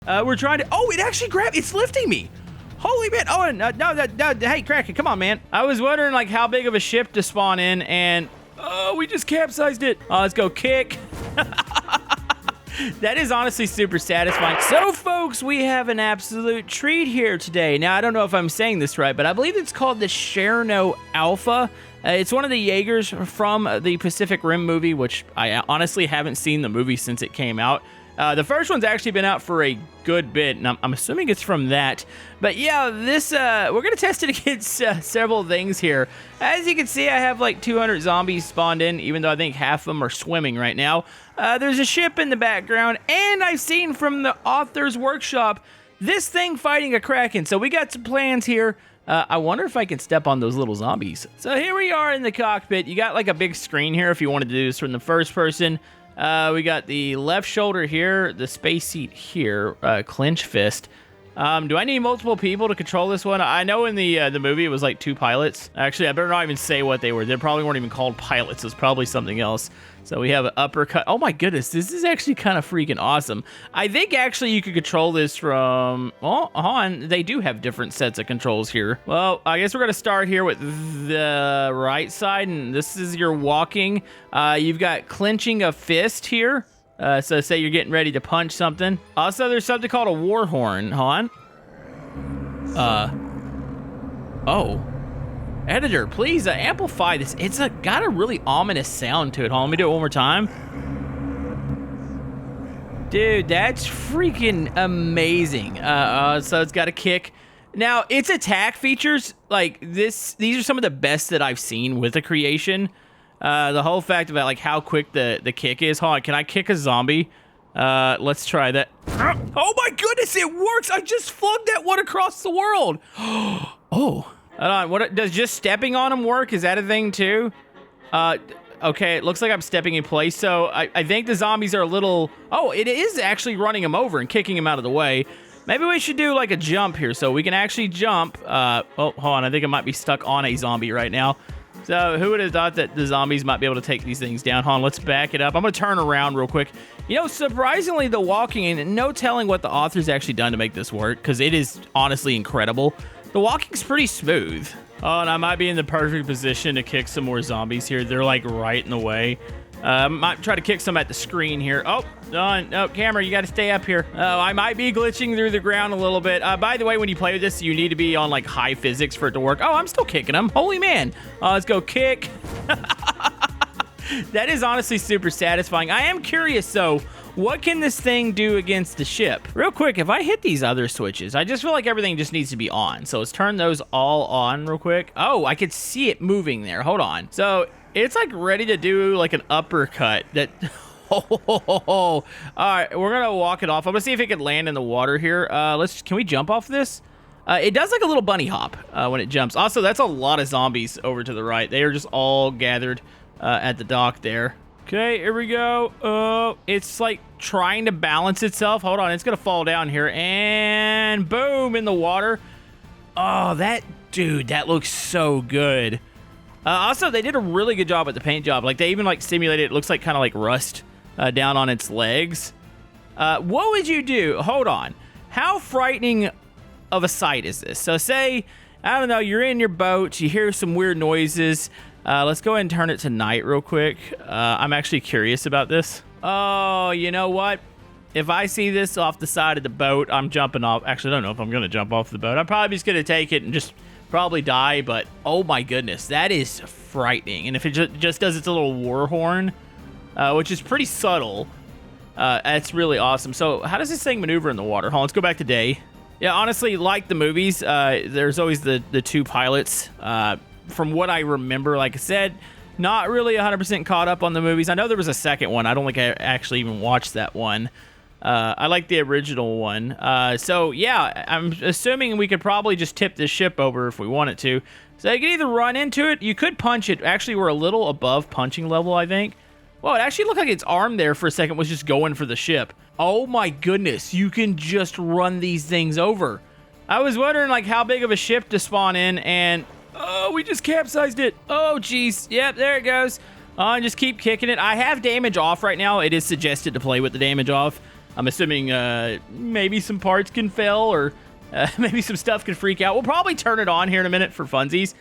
We're trying to... Oh, it actually grabbed... It's lifting me. Holy man. Oh, no. Hey, Kraken, come on, man. I was wondering, like, how big of a ship to spawn in, and... Oh, we just capsized it. Let's go kick. That is honestly super satisfying. So, folks, we have an absolute treat here today. Now, I don't know if I'm saying this right, but I believe it's called the Cherno Alpha. It's one of the Jaegers from the Pacific Rim movie, which I honestly haven't seen the movie since it came out. The first one's actually been out for a good bit, and I'm assuming it's from that. But yeah, this we're going to test it against several things here. As you can see, I have like 200 zombies spawned in, even though I think half of them are swimming right now. There's a ship in the background, and I've seen from the author's workshop this thing fighting a Kraken. So we got some plans here. I wonder if I can step on those little zombies. So here we are in the cockpit. You got like a big screen here if you wanted to do this from the first person. We got the left shoulder here, the space seat here, clinch fist. Do I need multiple people to control this one? I know in the movie it was like 2 pilots. Actually, I better not even say what they were. They probably weren't even called pilots. It was probably something else. So we have an uppercut. Oh my goodness, this is actually kind of freaking awesome. I think actually you could control this from... Oh, hold on. They do have different sets of controls here. Well, I guess we're going to start here with the right side, and this is your walking. You've got clenching a fist here. So say you're getting ready to punch something. Also, there's something called a war horn. Hold on. Oh. Editor, please amplify this. It's got a really ominous sound to it. Hold on, let me do it one more time. Dude, that's freaking amazing. So it's got a kick. Now, its attack features, like these are some of the best that I've seen with a creation. The whole fact about like how quick the kick is. Hold on, can I kick a zombie? Let's try that. Oh my goodness, it works! I just flung that one across the world. Oh, hold on. What does just stepping on him work? Is that a thing too? Okay, it looks like I'm stepping in place. So I think the zombies are a little. Oh, it is actually running him over and kicking him out of the way. Maybe we should do like a jump here so we can actually jump. Oh, hold on. I think I might be stuck on a zombie right now. So who would have thought that the zombies might be able to take these things down? Hold on, let's back it up. I'm going to turn around real quick. You know, surprisingly, the walking, and no telling what the author's actually done to make this work, because it is honestly incredible. The walking's pretty smooth. Oh, and I might be in the perfect position to kick some more zombies here. They're like right in the way. Might try to kick some at the screen here. Oh, no, camera, you got to stay up here. Oh, I might be glitching through the ground a little bit. By the way, when you play with this, you need to be on like high physics for it to work. Oh, I'm still kicking them. Holy man. Let's go kick. That is honestly super satisfying. I am curious though, what can this thing do against the ship? Real quick, if I hit these other switches, I just feel like everything just needs to be on. So let's turn those all on real quick. Oh, I could see it moving there. Hold on. So it's like ready to do like an uppercut that... all right, we're gonna walk it off. I'm gonna see if it can land in the water here. Can we jump off this? It does like a little bunny hop when it jumps. Also, that's a lot of zombies over to the right. They are just all gathered at the dock there. Okay, here we go. It's like trying to balance itself. Hold on, it's gonna fall down here, and boom, in the water. Oh, that looks so good. Also, they did a really good job at the paint job. Like, they even like simulated, it looks like kind of like rust down on its legs. What would you do? Hold on. How frightening of a sight is this? So say, I don't know, you're in your boat, you hear some weird noises. Let's go ahead and turn it to night real quick. I'm actually curious about this. Oh, you know what? If I see this off the side of the boat, I'm jumping off. Actually, I don't know if I'm going to jump off the boat. I'm probably just going to take it and just probably die, but oh my goodness, that is frightening. And if it just does its little war horn, which is pretty subtle, that's really awesome. So how does this thing maneuver in the water? Hold on, let's go back to day. Yeah, honestly, like the movies, there's always the 2 pilots. From what I remember, like I said, not really 100% caught up on the movies. I know there was a second one. I don't think I actually even watched that one. I like the original one. So yeah, I'm assuming we could probably just tip this ship over if we wanted to. So you can either run into it, you could punch it. Actually, we're a little above punching level, I think. Well, it actually looked like its arm there for a second was just going for the ship. Oh my goodness, you can just run these things over. I was wondering like how big of a ship to spawn in, and oh, we just capsized it. Oh geez, yep, there it goes. And just keep kicking it. I have damage off right now. It is suggested to play with the damage off. I'm assuming maybe some parts can fail, or maybe some stuff can freak out. We'll probably turn it on here in a minute for funsies,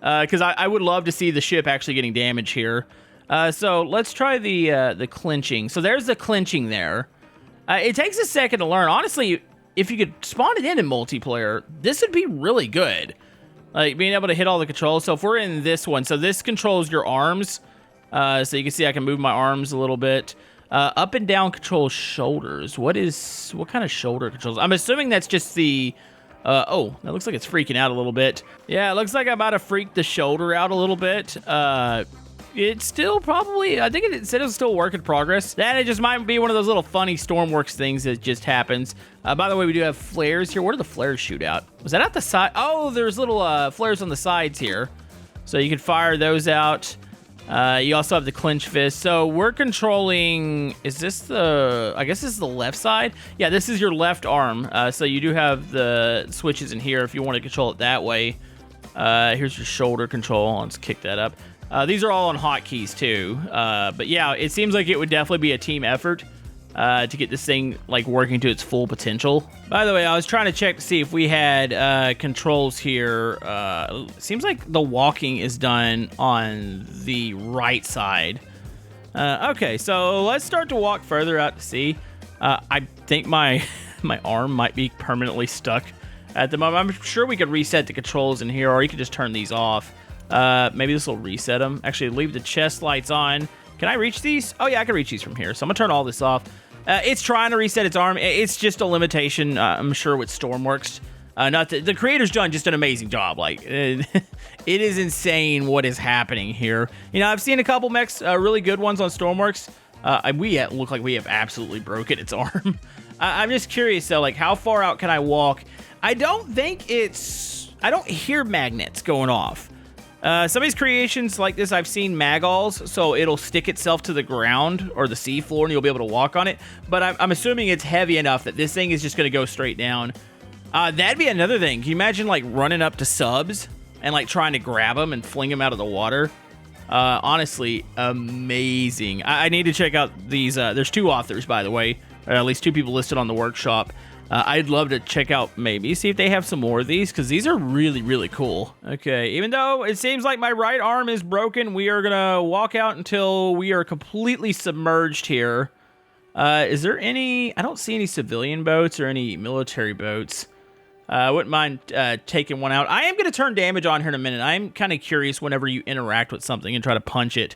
because I would love to see the ship actually getting damage here. So let's try the clinching. So there's the clinching there. It takes a second to learn. Honestly, if you could spawn it in multiplayer, this would be really good. Like, being able to hit all the controls. So if we're in this one, so this controls your arms. So you can see I can move my arms a little bit. Up and down controls shoulders. What kind of shoulder controls? I'm assuming that's just the... oh, that looks like it's freaking out a little bit. Yeah, it looks like I'm about to freak the shoulder out a little bit. It's still probably... I think it said it's still a work in progress. That it just might be one of those little funny Stormworks things that just happens. By the way, we do have flares here. Where do the flares shoot out? Was that out the side? Oh, there's little flares on the sides here. So you can fire those out. You also have the clinch fist. So we're controlling... Is this the... I guess this is the left side? Yeah, this is your left arm. So you do have the switches in here if you want to control it that way. Here's your shoulder control. Let's kick that up. These are all on hotkeys too. But yeah, it seems like it would definitely be a team effort to get this thing like working to its full potential. By the way, I was trying to check to see if we had controls here. Seems like the walking is done on the right side. Okay, so let's start to walk further out to sea. I think my arm might be permanently stuck at the moment. I'm sure we could reset the controls in here, or you could just turn these off. Maybe this will reset them. Actually, leave the chest lights on. Can I reach these? Oh yeah, I can reach these from here. So I'm gonna turn all this off. It's trying to reset its arm. It's just a limitation, I'm sure, with Stormworks. The creator's done just an amazing job. Like, it is insane what is happening here. You know, I've seen a couple mechs, really good ones on Stormworks. We look like we have absolutely broken its arm. I'm just curious though, like, how far out can I walk? I don't hear magnets going off. Some of these creations like this, I've seen magalls, so it'll stick itself to the ground or the sea floor and you'll be able to walk on it. But I'm assuming it's heavy enough that this thing is just going to go straight down. That'd be another thing. Can you imagine like running up to subs and like trying to grab them and fling them out of the water? Honestly, amazing. I need to check out these. There's 2 authors, by the way, or at least 2 people listed on the workshop. I'd love to check out, maybe see if they have some more of these, because these are really, really cool. Okay, even though it seems like my right arm is broken, we are gonna walk out until we are completely submerged here. Is there any... I don't see any civilian boats or any military boats. I wouldn't mind taking one out. I am gonna turn damage on here in a minute. I'm kind of curious whenever you interact with something and try to punch it,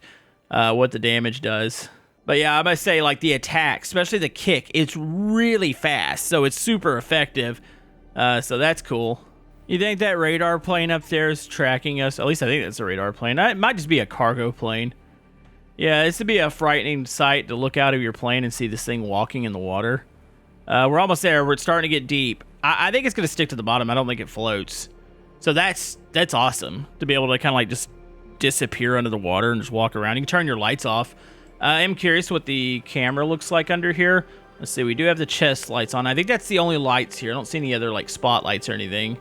what the damage does. But yeah, I must say, like, the attack, especially the kick, it's really fast, so it's super effective. So that's cool. You think that radar plane up there is tracking us? At least I think that's a radar plane. It might just be a cargo plane. Yeah, this would be a frightening sight to look out of your plane and see this thing walking in the water. We're almost there. We're starting to get deep. I think it's going to stick to the bottom. I don't think it floats. So that's awesome to be able to kind of like just disappear under the water and just walk around. You can turn your lights off. I am curious what the camera looks like under here. Let's see, we do have the chest lights on. I think that's the only lights here. I don't see any other like spotlights or anything.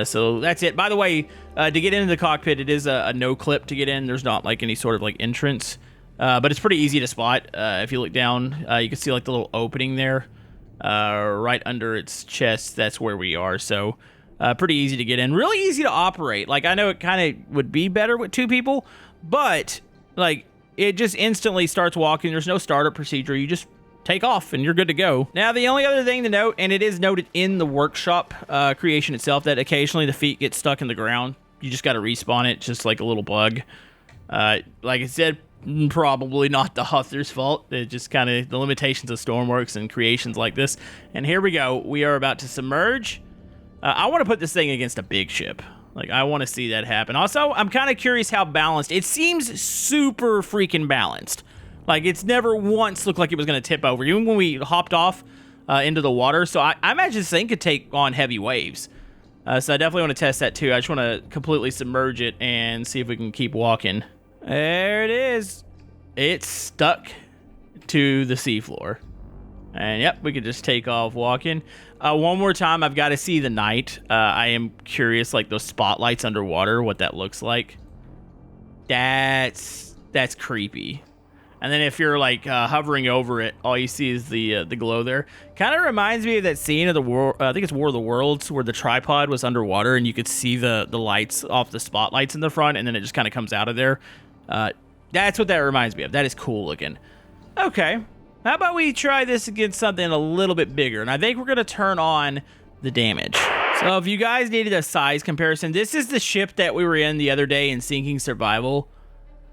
So that's it. By the way, to get into the cockpit, it is a no clip to get in. There's not like any sort of like entrance, but it's pretty easy to spot. If you look down, you can see like the little opening there, right under its chest. That's where we are. So pretty easy to get in. Really easy to operate. Like, I know it kind of would be better with 2 people, but like, it just instantly starts walking. There's no startup procedure. You just take off and you're good to go. Now, the only other thing to note, and it is noted in the workshop creation itself, that occasionally the feet get stuck in the ground. You just got to respawn it, just like a little bug. Like I said, probably not the author's fault. It's just kind of the limitations of Stormworks and creations like this. And here we go. We are about to submerge. I want to put this thing against a big ship. Like, I want to see that happen. Also, I'm kind of curious how balanced. It seems super freaking balanced. Like, it's never once looked like it was going to tip over, even when we hopped off into the water. So I imagine this thing could take on heavy waves. So I definitely want to test that too. I just want to completely submerge it and see if we can keep walking. There it is. It's stuck to the seafloor. And yep, we could just take off walking. One more time, I've got to see the night. I am curious, like those spotlights underwater, what that looks like. That's creepy. And then if you're like hovering over it, all you see is the glow there. Kind of reminds me of that scene of the war. I think it's War of the Worlds, where the tripod was underwater and you could see the lights off the spotlights in the front, and then it just kind of comes out of there. That's what that reminds me of. That is cool looking. Okay, how about we try this against something a little bit bigger? And I think we're gonna turn on the damage. So if you guys needed a size comparison, this is the ship that we were in the other day in Sinking Survival.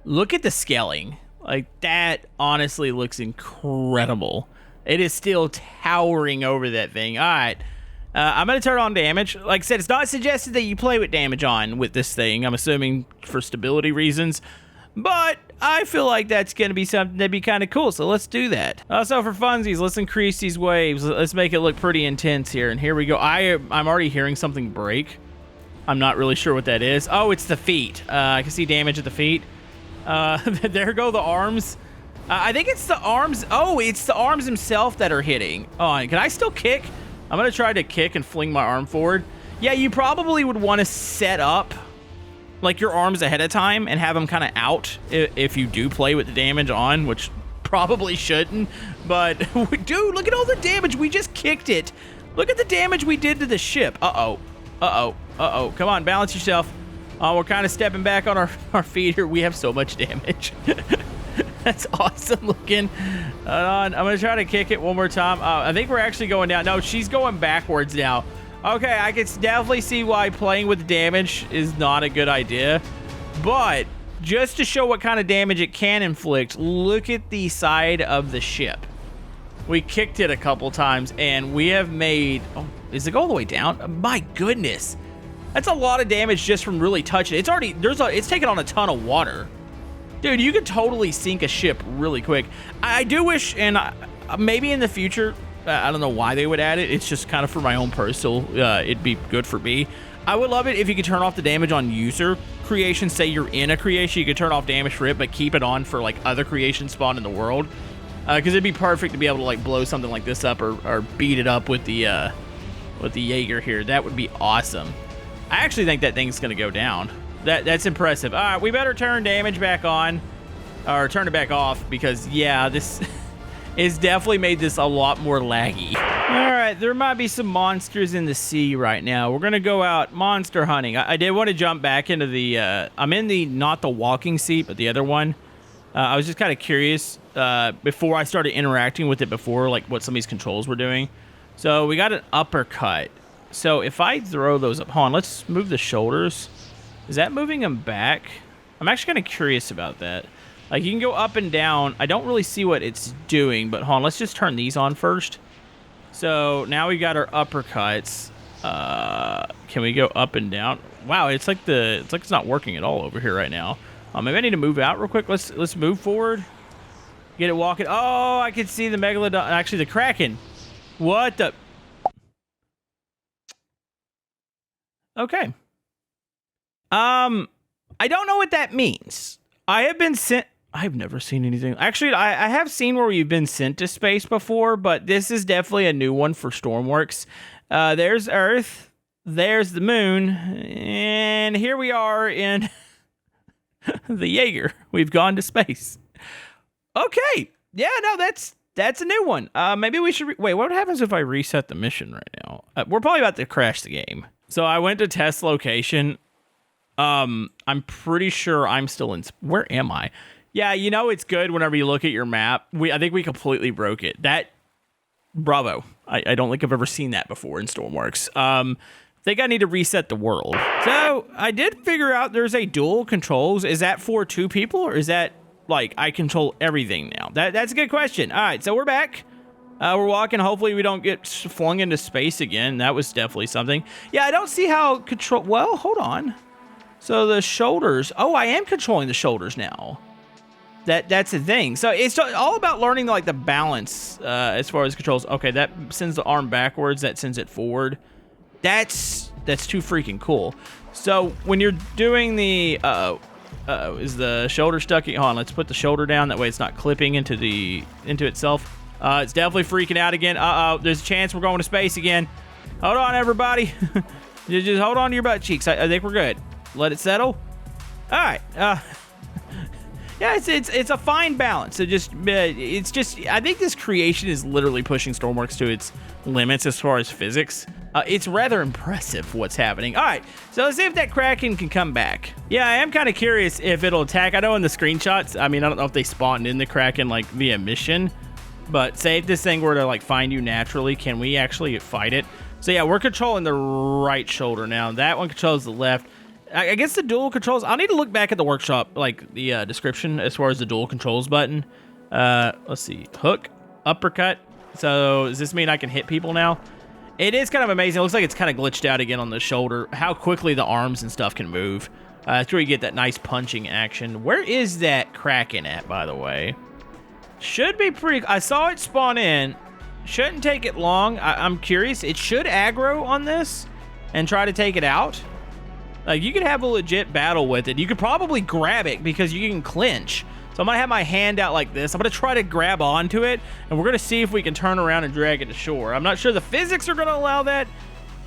Look at the scaling. Like, that honestly looks incredible. It is still towering over that thing. All right. I'm going to turn on damage. Like I said, it's not suggested that you play with damage on with this thing. I'm assuming for stability reasons. But I feel like that's going to be something that'd be kind of cool. So let's do that. Also, for funsies, let's increase these waves. Let's make it look pretty intense here. And here we go. I'm already hearing something break. I'm not really sure what that is. Oh, it's the feet. I can see damage at the feet. There go the arms. I think it's the arms. Oh, it's the arms themselves that are hitting. Oh, can I still kick? I'm going to try to kick and fling my arm forward. Yeah, you probably would want to set up like your arms ahead of time and have them kind of out if you do play with the damage on, which probably shouldn't. But dude, look at all the damage. We just kicked it. Look at the damage we did to the ship. Uh-oh. Uh-oh. Uh-oh. Come on, balance yourself. We're kind of stepping back on our feet here. We have so much damage. That's awesome looking. Hold on. I'm going to try to kick it one more time. I think we're actually going down. No, she's going backwards now. Okay, I can definitely see why playing with damage is not a good idea. But just to show what kind of damage it can inflict, look at the side of the ship. We kicked it a couple times, and we have made... Oh, is it go all the way down? My goodness. That's a lot of damage just from really touching it. It's taken on a ton of water. Dude, you could totally sink a ship really quick. I do wish, and maybe in the future, I don't know why they would add it. It's just kind of for my own personal, it'd be good for me. I would love it if you could turn off the damage on user creation. Say you're in a creation, you could turn off damage for it, but keep it on for like other creations spawned in the world. Because it'd be perfect to be able to like blow something like this up or beat it up with the jagger here. That would be awesome. I actually think that thing's gonna go down. That's impressive. All right, we better turn damage back on, or turn it back off, because yeah, this is definitely made this a lot more laggy. All right, there might be some monsters in the sea right now. We're gonna go out monster hunting. I did want to jump back into the, I'm in the, not the walking seat, but the other one. I was just kind of curious before I started interacting with it before, like what some of these controls were doing. So we got an uppercut. So if I throw those up, hold on, let's move the shoulders. Is that moving them back? I'm actually kind of curious about that. Like, you can go up and down. I don't really see what it's doing, but hold on, let's just turn these on first. So now we got our uppercuts. Can we go up and down? Wow, it's like it's not working at all over here right now. Maybe I need to move out real quick. Let's move forward. Get it walking. Oh, I can see the megalodon. Actually, the Kraken. What the? Okay. I don't know what that means. I have been sent... I've never seen anything. Actually, I have seen where you've been sent to space before, but this is definitely a new one for Stormworks. There's Earth. There's the moon. And here we are in the Jaeger. We've gone to space. Okay. Yeah, no, that's a new one. Maybe we should... Wait, what happens if I reset the mission right now? We're probably about to crash the game. So I went to test location. I'm pretty sure I'm still in... Where am I? Yeah, you know it's good whenever you look at your map. I think we completely broke it. Bravo. I don't think I've ever seen that before in Stormworks. I think I need to reset the world. So I did figure out there's a dual controls. Is that for two people, or is that like I control everything now? That's a good question. All right, so we're back. We're walking. Hopefully we don't get flung into space again. That was definitely something. Yeah, I don't see how control... Well, hold on. So the shoulders... Oh, I am controlling the shoulders now. That's the thing. So it's all about learning like the balance as far as controls. Okay, that sends the arm backwards. That sends it forward. That's too freaking cool. So when you're doing the... is the shoulder stuck? Hold on, let's put the shoulder down. That way it's not clipping into itself. It's definitely freaking out again. There's a chance we're going to space again. Hold on, everybody. Just hold on to your butt cheeks. I think we're good. Let it settle. All right. Yeah, it's a fine balance. It's just I think this creation is literally pushing Stormworks to its limits as far as physics. It's rather impressive what's happening. All right, so let's see if that Kraken can come back. Yeah, I am kind of curious if it'll attack. I know in the screenshots, I mean, I don't know if they spawned in the Kraken like via mission, but say if this thing were to like find you naturally, can we actually fight it? So yeah, we're controlling the right shoulder now. That one controls the left. I guess the dual controls, I'll need to look back at the workshop, like the description as far as the dual controls button. Let's see, hook, uppercut. So does this mean I can hit people now? It is kind of amazing. It looks like it's kind of glitched out again on the shoulder. How quickly the arms and stuff can move. That's where you get that nice punching action. Where is that Kraken at, by the way? Should be pretty... I saw it spawn in. Shouldn't take it long. I'm curious. It should aggro on this and try to take it out. Like, you could have a legit battle with it. You could probably grab it because you can clinch. So I'm going to have my hand out like this. I'm going to try to grab onto it, and we're going to see if we can turn around and drag it to shore. I'm not sure the physics are going to allow that,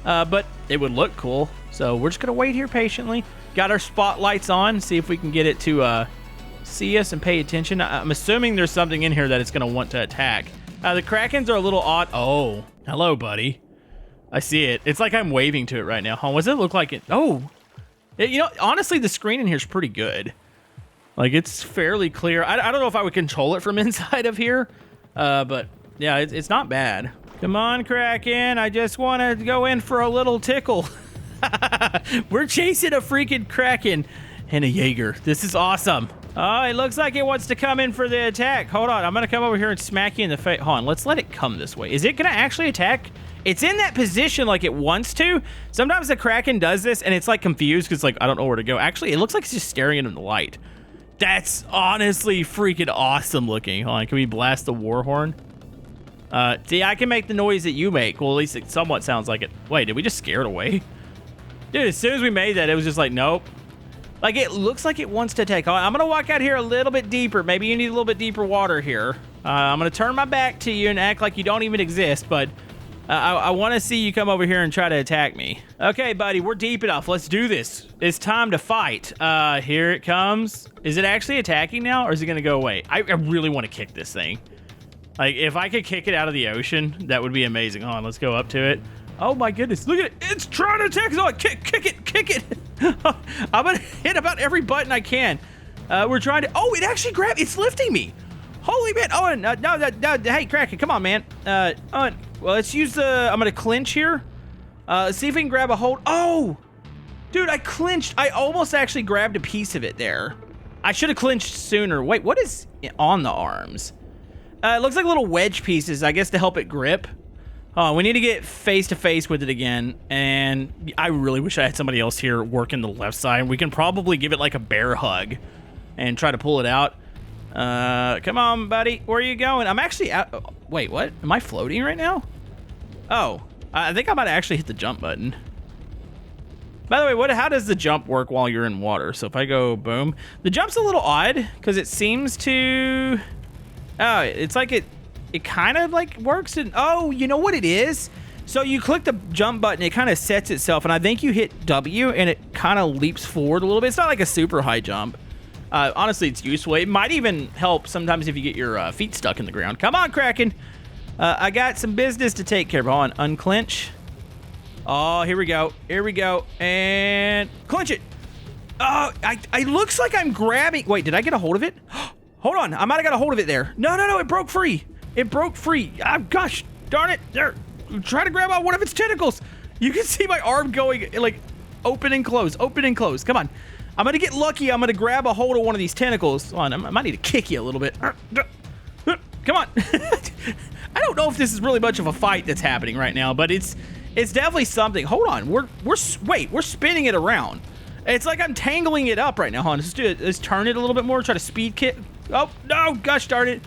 but it would look cool. So we're just going to wait here patiently. Got our spotlights on, see if we can get it to see us and pay attention. I'm assuming there's something in here that it's going to want to attack. The Krakens are a little odd. Oh, hello, buddy. I see it. It's like I'm waving to it right now. Huh? What does it look like? You know, honestly, the screen in here is pretty good. Like, it's fairly clear. I don't know if I would control it from inside of here, but yeah, it's not bad. Come on, Kraken. I just want to go in for a little tickle. We're chasing a freaking Kraken and a Jaeger. This is awesome. Oh, it looks like it wants to come in for the attack. Hold on. I'm going to come over here and smack you in the face. Hold on. Let's let it come this way. Is it going to actually attack? It's in that position like it wants to. Sometimes the Kraken does this, and it's like confused because like I don't know where to go. Actually, it looks like it's just staring into the light. That's honestly freaking awesome looking. Hold on, can we blast the war horn? See, I can make the noise that you make. Well, at least it somewhat sounds like it. Wait, did we just scare it away? Dude, as soon as we made that, it was just like, nope. Like, it looks like it wants to attack. I'm going to walk out here a little bit deeper. Maybe you need a little bit deeper water here. I'm going to turn my back to you and act like you don't even exist, but I want to see you come over here and try to attack me. Okay, buddy, we're deep enough. Let's do this. It's time to fight. Here it comes. Is it actually attacking now, or is it going to go away? I really want to kick this thing. Like, if I could kick it out of the ocean, that would be amazing. Hold on, let's go up to it. Oh, my goodness. Look at it. It's trying to attack. Oh, kick it. I'm going to hit about every button I can. We're trying to... Oh, it actually grabbed... It's lifting me. Holy man. Oh, no. Hey, Kraken, come on, man. Well, let's use the... I'm going to clinch here. Let's see if we can grab a hold. Oh, dude, I clinched. I almost actually grabbed a piece of it there. I should have clinched sooner. Wait, what is on the arms? It looks like little wedge pieces, I guess, to help it grip. We need to get face to face with it again, and I really wish I had somebody else here working the left side. We can probably give it like a bear hug and try to pull it out. Come on, buddy. Where are you going? I'm actually out. Wait, what? Am I floating right now? Oh, I think I might actually hit the jump button. By the way, how does the jump work while you're in water? So if I go boom, the jump's a little odd because it seems to... Oh, it's like it kind of like works. And oh, you know what it is? So you click the jump button, it kind of sets itself, and I think you hit W and it kind of leaps forward a little bit. It's not like a super high jump. Honestly, it's useful. It might even help sometimes if you get your feet stuck in the ground. Come on, Kraken. I got some business to take care of. Hold on, unclench. Oh, here we go. And clench it. Oh, I looks like I'm grabbing. Wait, did I get a hold of it? Hold on, I might have got a hold of it there. No, it broke free. Gosh, darn it. There, try to grab on one of its tentacles. You can see my arm going like open and close. Come on. I'm going to get lucky. I'm going to grab a hold of one of these tentacles. Hold on, I might need to kick you a little bit. Come on. I don't know if this is really much of a fight that's happening right now, but it's definitely something. Hold on. We're spinning it around. It's like I'm tangling it up right now. Hold on. Let's do it. Let's turn it a little bit more. Try to speed kick. Oh, no. Gosh darn it.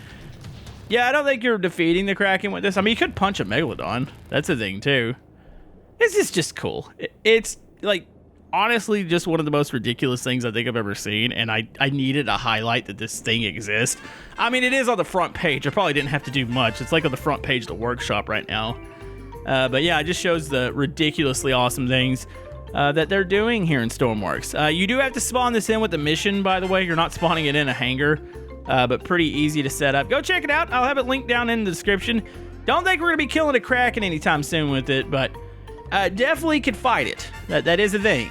Yeah, I don't think you're defeating the Kraken with this. I mean, you could punch a Megalodon. That's a thing, too. This is just cool. It's, like, honestly just one of the most ridiculous things I think I've ever seen, and I needed to highlight that this thing exists. I mean, it is on the front page. I probably didn't have to do much. It's like on the front page of the workshop right now. But yeah, it just shows the ridiculously awesome things. that they're doing here in Stormworks. You do have to spawn this in with the mission, by the way. You're not spawning it in a hangar, but pretty easy to set up. Go check it out. I'll have it linked down in the description. Don't think we're going to be killing a Kraken anytime soon with it, but definitely could fight it. That is a thing.